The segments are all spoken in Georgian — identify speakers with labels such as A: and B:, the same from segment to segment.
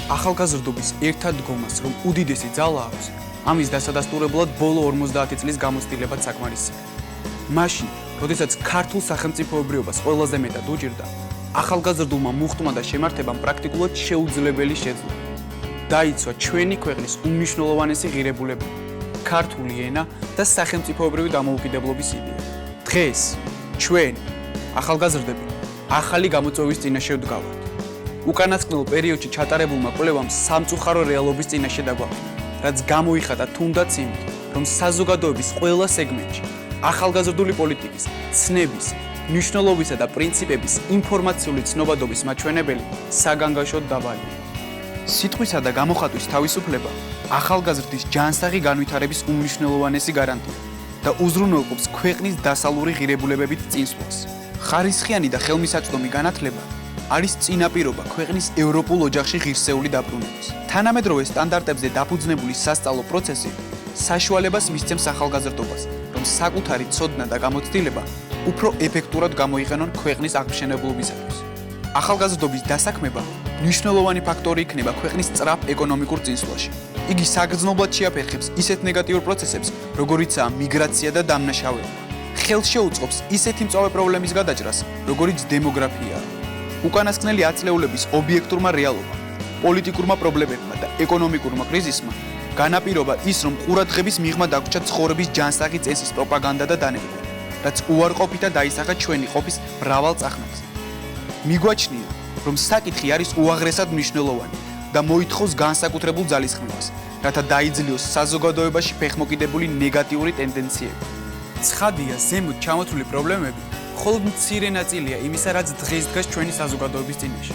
A: ახალგაზრდობის ერთად დგომას, რომ უდიდესი ძალა აქვს, ამის დასადასტურებლად ბოლო 50 წლის გამოცდილებაც საკმარისია. მაშინ, როდესაც ქართულ სახელმწიფოებრიობას ყველაზე მეტად უჭირდა, ახალგაზრდულმა მუხტმა და შემართებამ პრაქტიკულად შეუძლებელი შეძლო. დაიცვა ჩვენი ქვეყნის უმნიშვნელოვანესი ღირებულებები, ქართული ენა და სახელმწიფოებრივი დამოუკიდებლობის იდეა. დღეს ჩვენ, ახალგაზრდები, ახალი გამოწვევის წინაშე ვდგავართ. უკანასკნელ პერიოდში ჩატარებულმა კვლევამ სამწუხარო რეალობის წინაშე დაგვაყენა, რაც გამოიხატა თუნდაც იმით, რომ საზოგადოების ყველა სეგმენტში ახალგაზრდული პოლიტიკის, ცნების, მნიშვნელობისა და პრინციპების ინფორმაციული ცნობადობის მაჩვენებელი საგანგაშოდ დაბალია. სიტყვისა და გამოხატვის თავისუფლება ახალგაზრდის ჯანსაღი განვითარების უმნიშვნელოვანესი გარანტია და უზრუნველყოფს ქვეყნის დასალური ღირებულებებით წინსვლას. ხარისხიანი და ხელმისაწვდომი განათლება არის წინაპირობა ქვეყნის ევროპულ ოჯახში ღირსეული დაბრუნების. თანამედროვე სტანდარტებზე დაფუძნებული სასწავლო პროცესი საშუალებას მისცემს ახალგაზრდობას, რომ საკუთარი ცოდნა და გამოცდილება უფრო ეფექტურად გამოიყენონ ქვეყნის აღმშენებლობისათვის. ახალგაზრდობის დასაქმება მნიშვნელოვანი ფაქტორი იქნება ქვეყნის სწრაფ ეკონომიკურ წინსვლაში. იგი საგრძნობლად შეაფერხებს ისეთ ნეგატიურ პროცესებს, როგორიცაა მიგრაცია და დამნაშავეობა. ხელს შეუწყობს ისეთი მწვავე პრობლემის გადაჭრას, როგორიც დემოგრაფიაა. უკანასკნელი ათწლეულების ობიექტურმა რეალობამ, პოლიტიკურმა პრობლემებმა და ეკონომიკურმა კრიზისმა განაპირობა ის, რომ ყურადღების მიღმა დაგვრჩა ცხოვრების ჯანსაღი წესის პროპაგანდა და დანერგვა, რაც უარყოფითა დაისახა ჩვენი ყოფის მრავალ წახნაგზე. მიგვაჩნია, რომ საკითხი არის უაღრესად მნიშვნელოვანი და მოითხოვს განსაკუთრებულ ძალისხმევას, რათა დაიძლიოს საზოგადოებაში ფეხმოკიდებული ნეგატიური ტენდენციები. ცხადია, ზემოთ ჩამოთვლილი პრობლემები მხოლოდ მცირე ნაწილია იმისა, რაც დღეს დგას ჩვენი საზოგადოების წინაშე.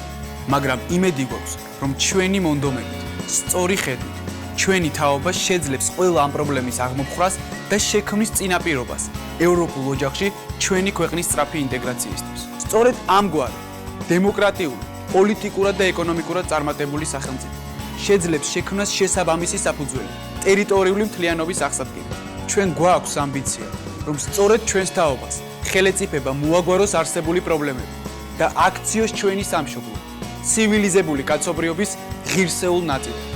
A: მაგრამ იმედი გვაქვს, რომ ჩვენი მონდომებით, სწორი ხედვით, ჩვენი თაობა შეძლებს ყველა ამ პრობლემის აღმოფხვრას და შექმნის წინაპირობას ევროპულ ოჯახში ჩვენი ქვეყნის სწრაფი ინტეგრაციისთვის. სწორედ ამგვარი დემოკრატიული, პოლიტიკურად და ეკონომიკურად წარმატებული სახელმწიფო შეძლებს შექმნას შესაბამისი საფუძველი ტერიტორიული მთლიანობის აღსადგენად. ჩვენ გვაქვს ამბიცია, რომ სწორედ ჩვენს თაობას ხელეწიფება მოაგვაროს არსებული პრობლემები და აქციოს ჩვენი სამშობლო, ცივილიზებული კაცობრიობის ღირსეულ ნაწილად.